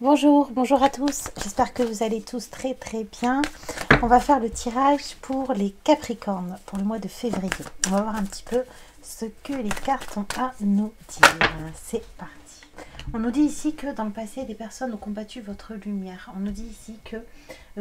Bonjour, bonjour à tous, j'espère que vous allez tous très bien. On va faire le tirage pour les Capricornes pour le mois de février. On va voir un petit peu ce que les cartes ont à nous dire. C'est parti. On nous dit ici que dans le passé, des personnes ont combattu votre lumière. On nous dit ici que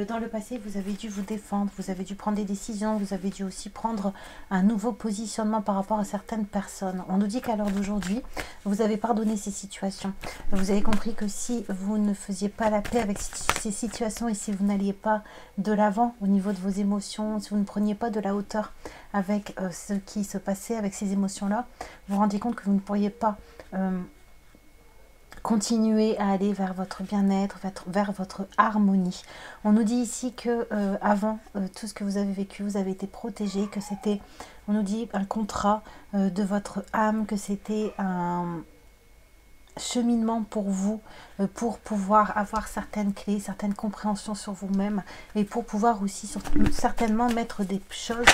dans le passé, vous avez dû vous défendre, vous avez dû prendre des décisions, vous avez dû aussi prendre un nouveau positionnement par rapport à certaines personnes. On nous dit qu'à l'heure d'aujourd'hui, vous avez pardonné ces situations. Vous avez compris que si vous ne faisiez pas la paix avec ces situations et si vous n'alliez pas de l'avant au niveau de vos émotions, si vous ne preniez pas de la hauteur avec ce qui se passait avec ces émotions-là, vous vous rendez compte que vous ne pourriez pas continuer à aller vers votre bien-être, vers votre harmonie. On nous dit ici que avant tout ce que vous avez vécu, vous avez été protégé, que c'était, on nous dit, un contrat de votre âme, que c'était un cheminement pour vous, pour pouvoir avoir certaines clés, certaines compréhensions sur vous-même et pour pouvoir aussi certainement mettre des choses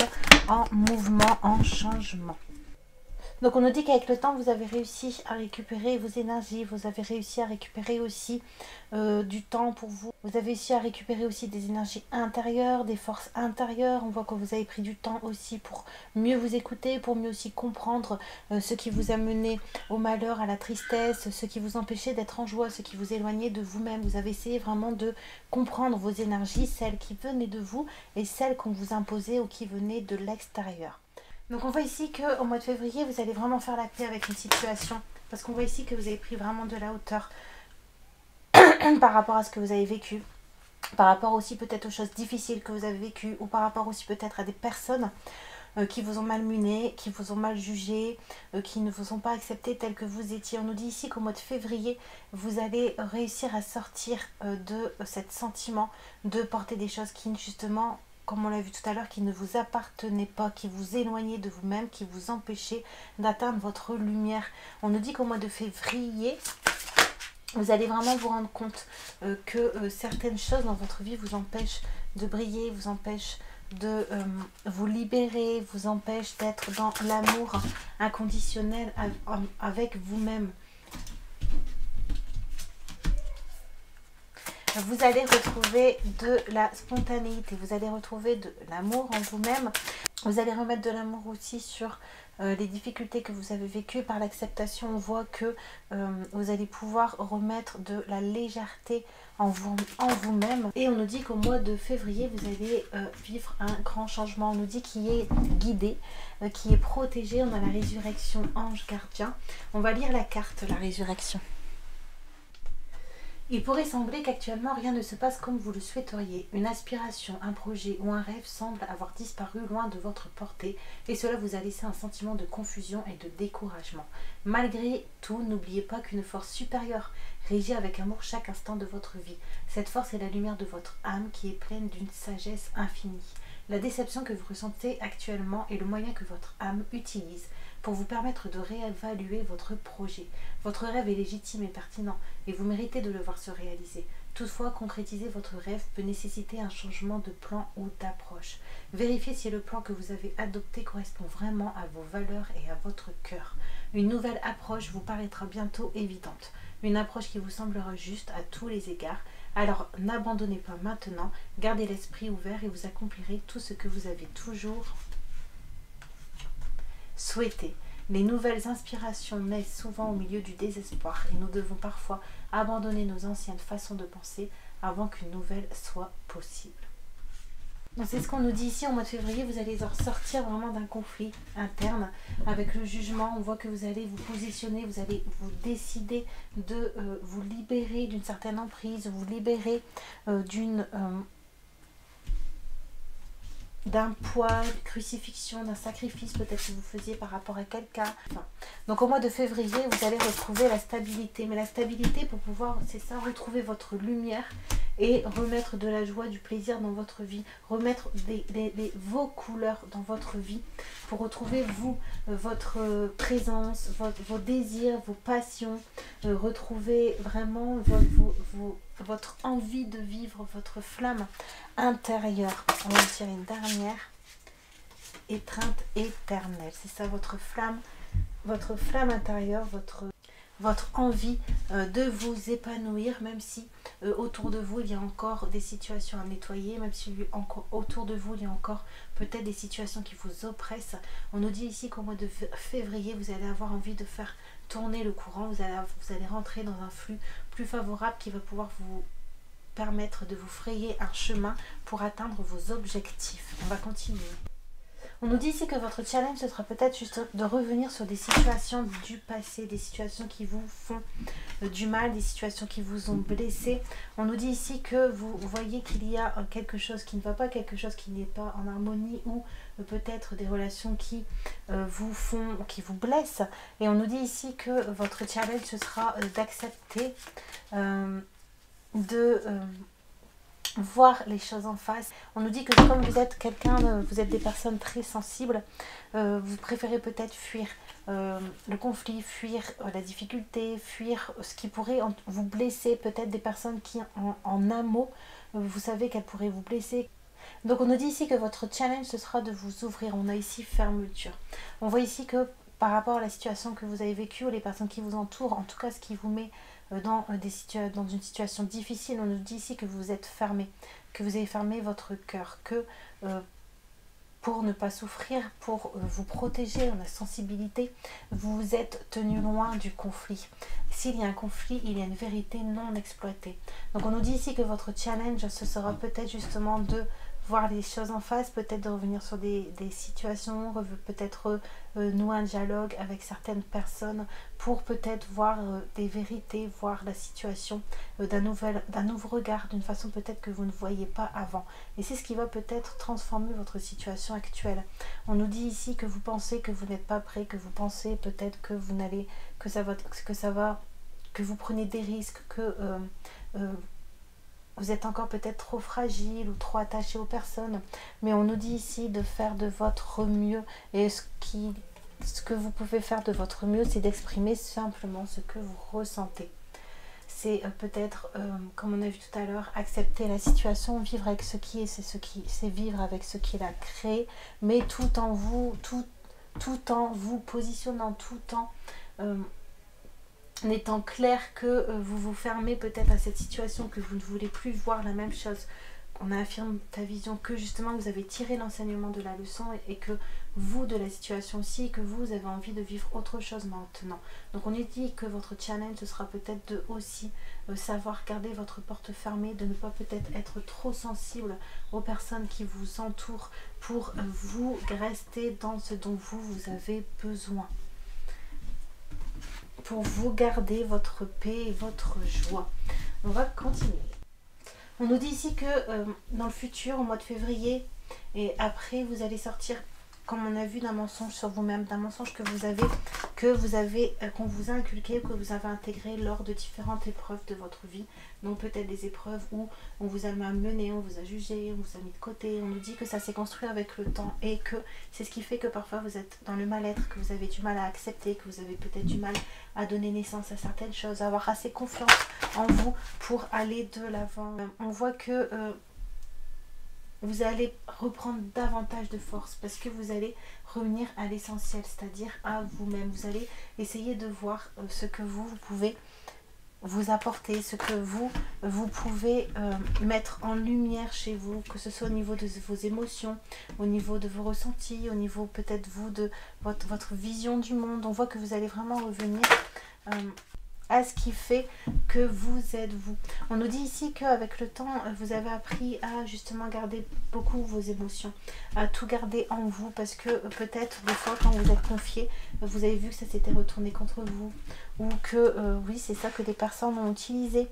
en mouvement, en changement. Donc on nous dit qu'avec le temps, vous avez réussi à récupérer vos énergies, vous avez réussi à récupérer aussi du temps pour vous. Vous avez réussi à récupérer aussi des énergies intérieures, des forces intérieures. On voit que vous avez pris du temps aussi pour mieux vous écouter, pour mieux aussi comprendre ce qui vous a mené au malheur, à la tristesse, ce qui vous empêchait d'être en joie, ce qui vous éloignait de vous-même. Vous avez essayé vraiment de comprendre vos énergies, celles qui venaient de vous et celles qu'on vous imposait ou qui venaient de l'extérieur. Donc on voit ici qu'au mois de février, vous allez vraiment faire la paix avec une situation. Parce qu'on voit ici que vous avez pris vraiment de la hauteur par rapport à ce que vous avez vécu. Par rapport aussi peut-être aux choses difficiles que vous avez vécues. Ou par rapport aussi peut-être à des personnes qui vous ont malmené, qui vous ont mal jugé, qui ne vous ont pas accepté tel que vous étiez. On nous dit ici qu'au mois de février, vous allez réussir à sortir de ce sentiment de porter des choses qui justement, comme on l'a vu tout à l'heure, qui ne vous appartenait pas, qui vous éloignait de vous-même, qui vous empêchait d'atteindre votre lumière. On nous dit qu'au mois de février, vous allez vraiment vous rendre compte que certaines choses dans votre vie vous empêchent de briller, vous empêchent de vous libérer, vous empêchent d'être dans l'amour inconditionnel avec vous-même. Vous allez retrouver de la spontanéité, vous allez retrouver de l'amour en vous-même. Vous allez remettre de l'amour aussi sur les difficultés que vous avez vécues. Par l'acceptation, on voit que vous allez pouvoir remettre de la légèreté en vous-même. Et on nous dit qu'au mois de février, vous allez vivre un grand changement. On nous dit qu'il est guidé, qui est protégé. On a la résurrection, ange gardien. On va lire la carte, la résurrection. Il pourrait sembler qu'actuellement rien ne se passe comme vous le souhaiteriez. Une aspiration, un projet ou un rêve semble avoir disparu loin de votre portée et cela vous a laissé un sentiment de confusion et de découragement. Malgré tout, n'oubliez pas qu'une force supérieure régit avec amour chaque instant de votre vie. Cette force est la lumière de votre âme qui est pleine d'une sagesse infinie. La déception que vous ressentez actuellement est le moyen que votre âme utilise pour vous permettre de réévaluer votre projet. Votre rêve est légitime et pertinent et vous méritez de le voir se réaliser. Toutefois, concrétiser votre rêve peut nécessiter un changement de plan ou d'approche. Vérifiez si le plan que vous avez adopté correspond vraiment à vos valeurs et à votre cœur. Une nouvelle approche vous paraîtra bientôt évidente. Une approche qui vous semblera juste à tous les égards. Alors n'abandonnez pas maintenant, gardez l'esprit ouvert et vous accomplirez tout ce que vous avez toujours souhaité. Les nouvelles inspirations naissent souvent au milieu du désespoir et nous devons parfois abandonner nos anciennes façons de penser avant qu'une nouvelle soit possible. Donc c'est ce qu'on nous dit ici au mois de février, vous allez sortir vraiment d'un conflit interne avec le jugement. On voit que vous allez vous positionner, vous allez vous décider de vous libérer d'une certaine emprise, vous libérer d'un poids, de crucifixion, d'un sacrifice peut-être que vous faisiez par rapport à quelqu'un. Enfin, donc au mois de février, vous allez retrouver la stabilité. Mais la stabilité pour pouvoir, c'est ça, retrouver votre lumière et remettre de la joie, du plaisir dans votre vie. Remettre vos couleurs dans votre vie pour retrouver vous, votre présence, vos désirs, vos passions. Retrouver vraiment votre envie de vivre, votre flamme intérieure. On va tirer une dernière. Étreinte éternelle. C'est ça votre flamme intérieure, votre envie de vous épanouir, même si autour de vous, il y a encore des situations à nettoyer, même si encore autour de vous, il y a encore peut-être des situations qui vous oppressent. On nous dit ici qu'au mois de février, vous allez avoir envie de faire tourner le courant, vous allez rentrer dans un flux plus favorable qui va pouvoir vous permettre de vous frayer un chemin pour atteindre vos objectifs. On va continuer. On nous dit ici que votre challenge, ce sera peut-être juste de revenir sur des situations du passé, des situations qui vous font du mal, des situations qui vous ont blessé. On nous dit ici que vous voyez qu'il y a quelque chose qui ne va pas, quelque chose qui n'est pas en harmonie, ou peut-être des relations qui qui vous blessent. Et on nous dit ici que votre challenge, ce sera d'accepter voir les choses en face. On nous dit que comme vous êtes vous êtes des personnes très sensibles, vous préférez peut-être fuir le conflit, fuir la difficulté, fuir ce qui pourrait vous blesser, peut-être des personnes qui en un mot, vous savez qu'elles pourraient vous blesser. Donc on nous dit ici que votre challenge, ce sera de vous ouvrir. On a ici fermeture. On voit ici que par rapport à la situation que vous avez vécue, ou les personnes qui vous entourent, en tout cas ce qui vous met dans une situation difficile, on nous dit ici que vous êtes fermé, que vous avez fermé votre cœur, que pour ne pas souffrir, pour vous protéger, en a sensibilité, vous vous êtes tenu loin du conflit. S'il y a un conflit, il y a une vérité non exploitée. Donc on nous dit ici que votre challenge, ce sera peut-être justement de voir les choses en face, peut-être de revenir sur des situations, peut-être nouer un dialogue avec certaines personnes pour peut-être voir des vérités, voir la situation d'un nouveau regard, d'une façon peut-être que vous ne voyez pas avant. Et c'est ce qui va peut-être transformer votre situation actuelle. On nous dit ici que vous pensez que vous n'êtes pas prêt, que vous pensez peut-être que vous n'allez, que vous prenez des risques, que vous êtes encore peut-être trop fragile ou trop attaché aux personnes, mais on nous dit ici de faire de votre mieux, et ce que vous pouvez faire de votre mieux, c'est d'exprimer simplement ce que vous ressentez. C'est peut-être, comme on a vu tout à l'heure, accepter la situation, vivre avec ce qui est, c'est vivre avec ce qu'il a créé, mais tout en vous positionnant, tout en étant clair que vous vous fermez peut-être à cette situation, que vous ne voulez plus voir la même chose. On affirme ta vision, que justement vous avez tiré l'enseignement de la leçon et que vous de la situation aussi, et que vous avez envie de vivre autre chose maintenant. Donc on est dit que votre challenge, ce sera peut-être de aussi savoir garder votre porte fermée, de ne pas peut-être être trop sensible aux personnes qui vous entourent pour vous rester dans ce dont vous avez besoin, pour vous garder votre paix et votre joie. On va continuer. On nous dit ici que dans le futur, au mois de février et après, vous allez sortir, comme on a vu, d'un mensonge sur vous-même, d'un mensonge qu'on vous a inculqué, que vous avez intégré lors de différentes épreuves de votre vie. Donc peut-être des épreuves où on vous a malmené, on vous a jugé, on vous a mis de côté. On nous dit que ça s'est construit avec le temps et que c'est ce qui fait que parfois vous êtes dans le mal-être, que vous avez du mal à accepter, que vous avez peut-être du mal à donner naissance à certaines choses, à avoir assez confiance en vous pour aller de l'avant. On voit que vous allez reprendre davantage de force parce que vous allez revenir à l'essentiel, c'est-à-dire à vous-même. Vous allez essayer de voir ce que vous pouvez vous apporter, ce que vous pouvez mettre en lumière chez vous, que ce soit au niveau de vos émotions, au niveau de vos ressentis, au niveau peut-être vous de votre vision du monde. On voit que vous allez vraiment revenir à ce qui fait que vous êtes vous. On nous dit ici qu'avec le temps, vous avez appris à justement garder beaucoup vos émotions, à tout garder en vous, parce que peut-être des fois quand vous êtes confié, vous avez vu que ça s'était retourné contre vous, ou que oui, c'est ça, que des personnes ont utilisé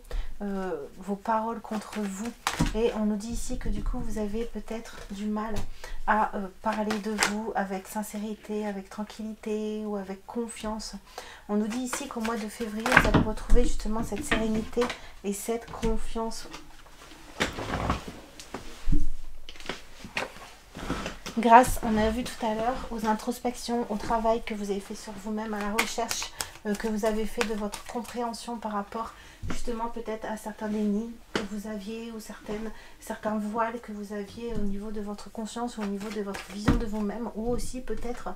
vos paroles contre vous. Et on nous dit ici que du coup vous avez peut-être du mal à parler de vous avec sincérité, avec tranquillité ou avec confiance. On nous dit ici qu'au mois de février, vous allez retrouver justement cette sérénité et cette confiance. Grâce, on a vu tout à l'heure, aux introspections, au travail que vous avez fait sur vous-même, à la recherche que vous avez fait de votre compréhension par rapport justement peut-être à certains dénis, que vous aviez ou certains voiles que vous aviez au niveau de votre conscience ou au niveau de votre vision de vous-même, ou aussi peut-être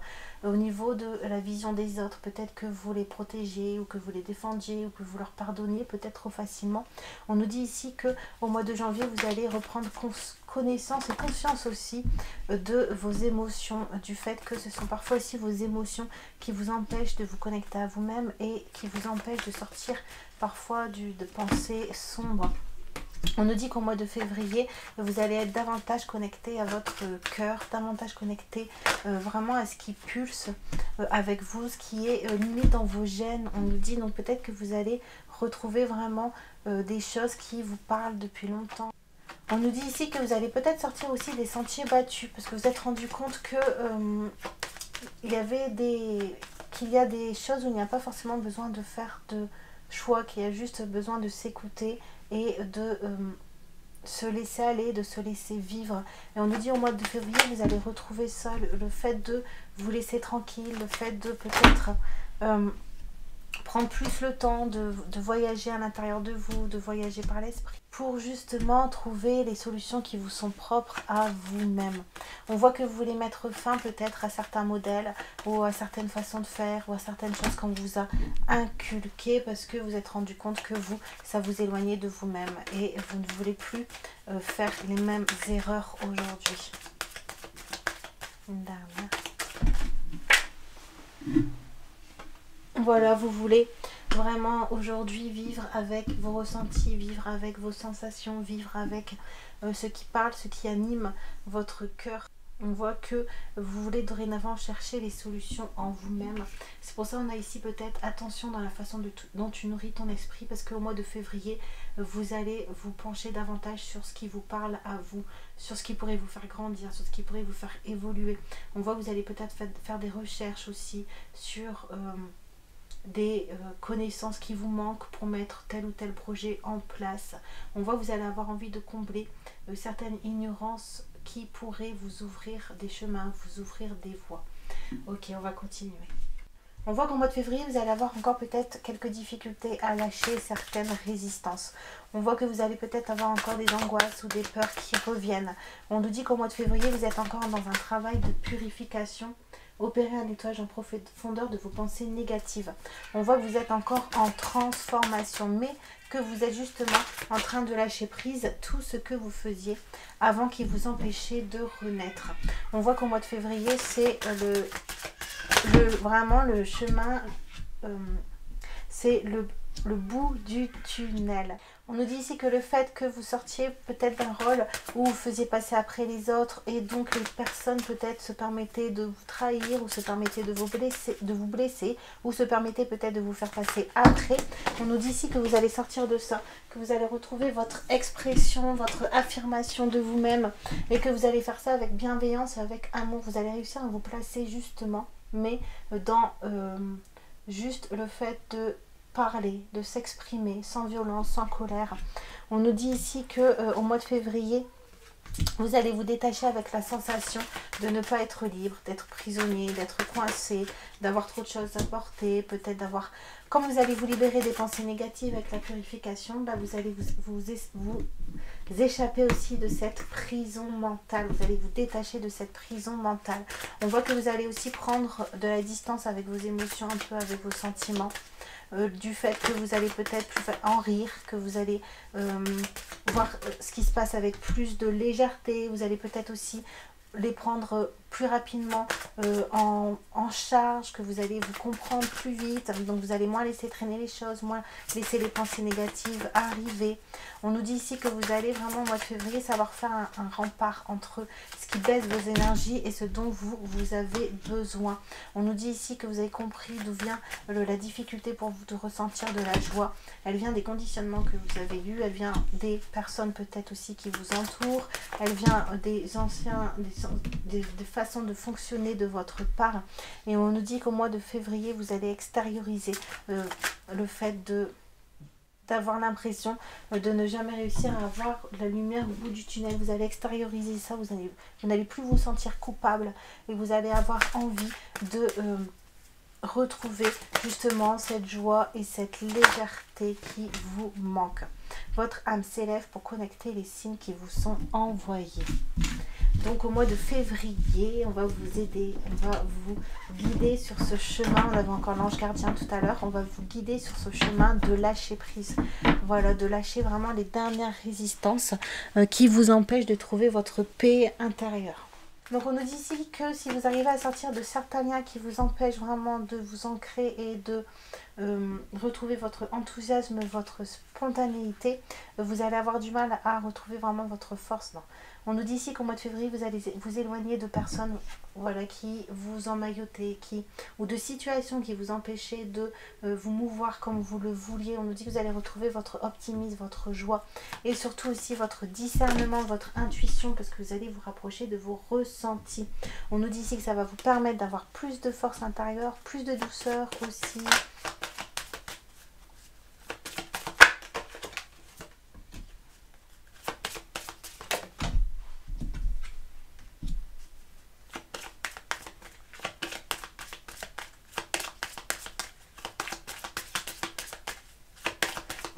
au niveau de la vision des autres. Peut-être que vous les protégiez ou que vous les défendiez ou que vous leur pardonniez peut-être trop facilement. On nous dit ici que au mois de janvier, vous allez reprendre connaissance et conscience aussi de vos émotions, du fait que ce sont parfois aussi vos émotions qui vous empêchent de vous connecter à vous-même et qui vous empêchent de sortir parfois de pensées sombres. On nous dit qu'au mois de février, vous allez être davantage connecté à votre cœur, davantage connecté vraiment à ce qui pulse avec vous, ce qui est limite dans vos gènes. On nous dit donc peut-être que vous allez retrouver vraiment des choses qui vous parlent depuis longtemps. On nous dit ici que vous allez peut-être sortir aussi des sentiers battus parce que vous êtes rendu compte que qu'il y a des choses où il n'y a pas forcément besoin de faire de choix, qu'il y a juste besoin de s'écouter et de se laisser aller, de se laisser vivre. Et on nous dit au mois de février, vous allez retrouver ça, le fait de vous laisser tranquille, le fait de peut-être prendre plus le temps de voyager à l'intérieur de vous, de voyager par l'esprit, pour justement trouver les solutions qui vous sont propres à vous-même. On voit que vous voulez mettre fin peut-être à certains modèles ou à certaines façons de faire ou à certaines choses qu'on vous a inculquées parce que vous êtes rendu compte que ça vous éloignait de vous-même et vous ne voulez plus faire les mêmes erreurs aujourd'hui. Une dernière. Voilà, vous voulez vraiment aujourd'hui vivre avec vos ressentis, vivre avec vos sensations, vivre avec ce qui parle, ce qui anime votre cœur. On voit que vous voulez dorénavant chercher les solutions en vous-même. C'est pour ça qu'on a ici peut-être attention dans la façon dont tu nourris ton esprit, parce qu'au mois de février, vous allez vous pencher davantage sur ce qui vous parle à vous, sur ce qui pourrait vous faire grandir, sur ce qui pourrait vous faire évoluer. On voit que vous allez peut-être faire des recherches aussi sur des connaissances qui vous manquent pour mettre tel ou tel projet en place. On voit que vous allez avoir envie de combler certaines ignorances qui pourraient vous ouvrir des chemins, vous ouvrir des voies. Ok, on va continuer. On voit qu'en mois de février, vous allez avoir encore peut-être quelques difficultés à lâcher certaines résistances. On voit que vous allez peut-être avoir encore des angoisses ou des peurs qui reviennent. On nous dit qu'au mois de février, vous êtes encore dans un travail de purification. Opérer un nettoyage en profondeur de vos pensées négatives. On voit que vous êtes encore en transformation, mais que vous êtes justement en train de lâcher prise tout ce que vous faisiez avant qui vous empêchait de renaître. On voit qu'au mois de février, c'est vraiment le chemin, c'est le bout du tunnel. On nous dit ici que le fait que vous sortiez peut-être d'un rôle où vous faisiez passer après les autres et donc les personnes peut-être se permettaient de vous trahir ou se permettaient de vous blesser ou se permettaient peut-être de vous faire passer après. On nous dit ici que vous allez sortir de ça, que vous allez retrouver votre expression, votre affirmation de vous-même et que vous allez faire ça avec bienveillance et avec amour. Vous allez réussir à vous placer justement, mais dans juste le fait de parler, de s'exprimer sans violence, sans colère. On nous dit ici que au mois de février, vous allez vous détacher avec la sensation de ne pas être libre, d'être prisonnier, d'être coincé, d'avoir trop de choses à porter, peut-être d'avoir... Quand vous allez vous libérer des pensées négatives avec la purification, bah vous allez vous échapper aussi de cette prison mentale. Vous allez vous détacher de cette prison mentale. On voit que vous allez aussi prendre de la distance avec vos émotions, un peu avec vos sentiments. Du fait que vous allez peut-être en rire, que vous allez voir ce qui se passe avec plus de légèreté. Vous allez peut-être aussi les prendre plus rapidement en charge, que vous allez vous comprendre plus vite, donc vous allez moins laisser traîner les choses, moins laisser les pensées négatives arriver. On nous dit ici que vous allez vraiment au mois de février savoir faire un rempart entre ce qui baisse vos énergies et ce dont vous avez besoin. On nous dit ici que vous avez compris d'où vient la difficulté pour vous de ressentir de la joie. Elle vient des conditionnements que vous avez eus, elle vient des personnes peut-être aussi qui vous entourent, elle vient des anciens, des façon de fonctionner de votre part. Et on nous dit qu'au mois de février, vous allez extérioriser le fait d'avoir l'impression de ne jamais réussir à avoir la lumière au bout du tunnel. Vous allez extérioriser ça, vous n'allez plus vous sentir coupable et vous allez avoir envie de retrouver justement cette joie et cette légèreté qui vous manque. votre âme s'élève pour connecter les signes qui vous sont envoyés. Donc au mois de février, on va vous aider, on va vous guider sur ce chemin. On avait encore l'ange gardien tout à l'heure. On va vous guider sur ce chemin de lâcher prise. Voilà, de lâcher vraiment les dernières résistances qui vous empêchent de trouver votre paix intérieure. Donc on nous dit ici que si vous arrivez à sortir de certains liens qui vous empêchent vraiment de vous ancrer et de retrouver votre enthousiasme, votre spontanéité, vous allez avoir du mal à retrouver vraiment votre force. Non. On nous dit ici qu'au mois de février, vous allez vous éloigner de personnes voilà, qui vous emmaillotaient, ou de situations qui vous empêchaient de vous mouvoir comme vous le vouliez. On nous dit que vous allez retrouver votre optimisme, votre joie et surtout aussi votre discernement, votre intuition, parce que vous allez vous rapprocher de vos ressentis. On nous dit ici que ça va vous permettre d'avoir plus de force intérieure, plus de douceur aussi.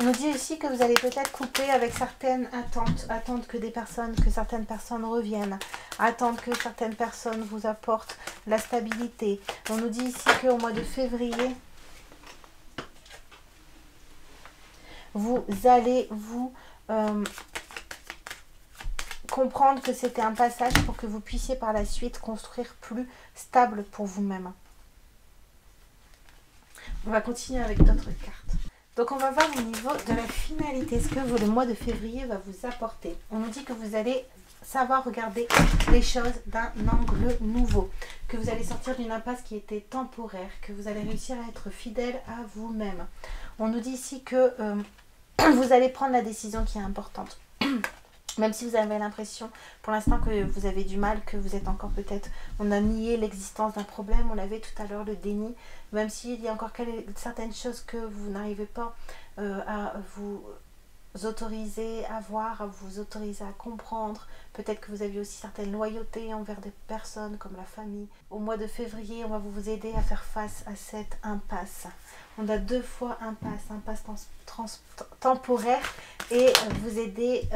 On nous dit aussi que vous allez peut-être couper avec certaines attentes. Attendre que certaines personnes reviennent. Attendre que certaines personnes vous apportent la stabilité. On nous dit ici qu'au mois de février, vous allez vous comprendre que c'était un passage pour que vous puissiez par la suite construire plus stable pour vous-même. On va continuer avec d'autres cartes. Donc on va voir au niveau de la finalité, ce que le mois de février va vous apporter. On nous dit que vous allez savoir regarder les choses d'un angle nouveau, que vous allez sortir d'une impasse qui était temporaire, que vous allez réussir à être fidèle à vous-même. On nous dit ici que vous allez prendre la décision qui est importante. Même si vous avez l'impression pour l'instant que vous avez du mal, que vous êtes encore peut-être, on a nié l'existence d'un problème, on avait tout à l'heure le déni, même s'il y a encore certaines choses que vous n'arrivez pas à vous autoriser à voir, à vous autoriser à comprendre. Peut-être que vous aviez aussi certaines loyautés envers des personnes comme la famille. Au mois de février, on va vous aider à faire face à cette impasse. On a 2 fois impasse temporaire et vous aider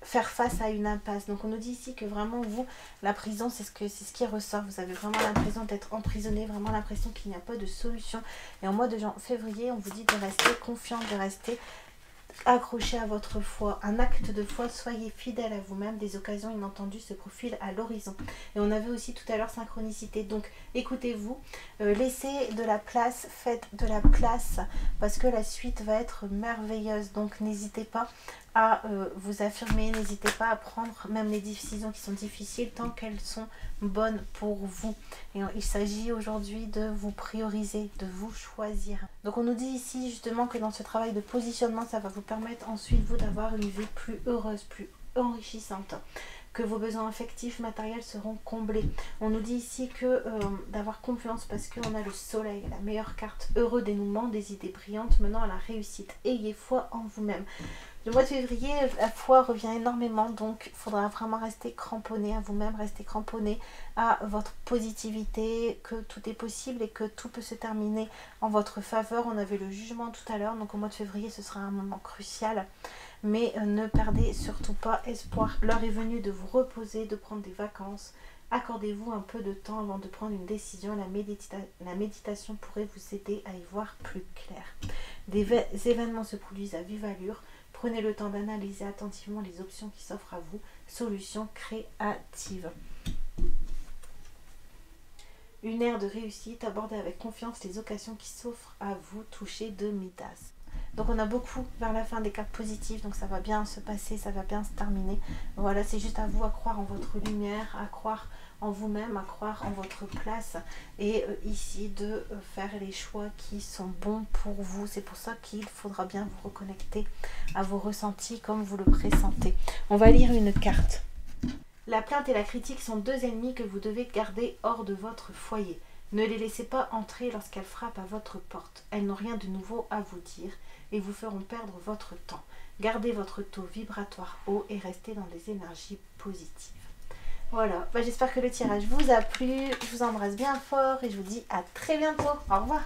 faire face à une impasse. Donc on nous dit ici que vraiment vous, la prison, c'est ce qui ressort. Vous avez vraiment l'impression d'être emprisonné, vraiment l'impression qu'il n'y a pas de solution. Et en mois de février, on vous dit de rester confiant, de rester accroché à votre foi. Un acte de foi, soyez fidèle à vous-même. Des occasions inattendues se profilent à l'horizon. Et on avait aussi tout à l'heure synchronicité. Donc écoutez-vous, laissez de la place, faites de la place parce que la suite va être merveilleuse. Donc n'hésitez pas à vous affirmer, n'hésitez pas à prendre même les décisions qui sont difficiles tant qu'elles sont bonnes pour vous. Et il s'agit aujourd'hui de vous prioriser, de vous choisir. Donc on nous dit ici justement que dans ce travail de positionnement, ça va vous permettre ensuite vous d'avoir une vie plus heureuse, plus enrichissante, que vos besoins affectifs, matériels seront comblés. On nous dit ici que d'avoir confiance parce qu'on a le soleil, la meilleure carte, heureux dénouement, des idées brillantes menant à la réussite. Ayez foi en vous-même. Le mois de février, la foi revient énormément, donc il faudra vraiment rester cramponné à vous-même, rester cramponné à votre positivité, que tout est possible et que tout peut se terminer en votre faveur. On avait le jugement tout à l'heure, donc au mois de février, ce sera un moment crucial. Mais ne perdez surtout pas espoir. L'heure est venue de vous reposer, de prendre des vacances. Accordez-vous un peu de temps avant de prendre une décision. La méditation pourrait vous aider à y voir plus clair. Des événements se produisent à vive allure. Prenez le temps d'analyser attentivement les options qui s'offrent à vous. Solutions créatives. Une ère de réussite. Abordez avec confiance les occasions qui s'offrent à vous. Touchez de Midas. Donc on a beaucoup vers la fin des cartes positives, donc ça va bien se passer, ça va bien se terminer. Voilà, c'est juste à vous à croire en votre lumière, à croire en vous-même, à croire en votre place et ici de faire les choix qui sont bons pour vous. C'est pour ça qu'il faudra bien vous reconnecter à vos ressentis comme vous le pressentez. On va lire une carte. La plainte et la critique sont 2 ennemis que vous devez garder hors de votre foyer. Ne les laissez pas entrer lorsqu'elles frappent à votre porte. Elles n'ont rien de nouveau à vous dire et vous feront perdre votre temps. Gardez votre taux vibratoire haut et restez dans des énergies positives. Voilà, j'espère que le tirage vous a plu. Je vous embrasse bien fort et je vous dis à très bientôt. Au revoir.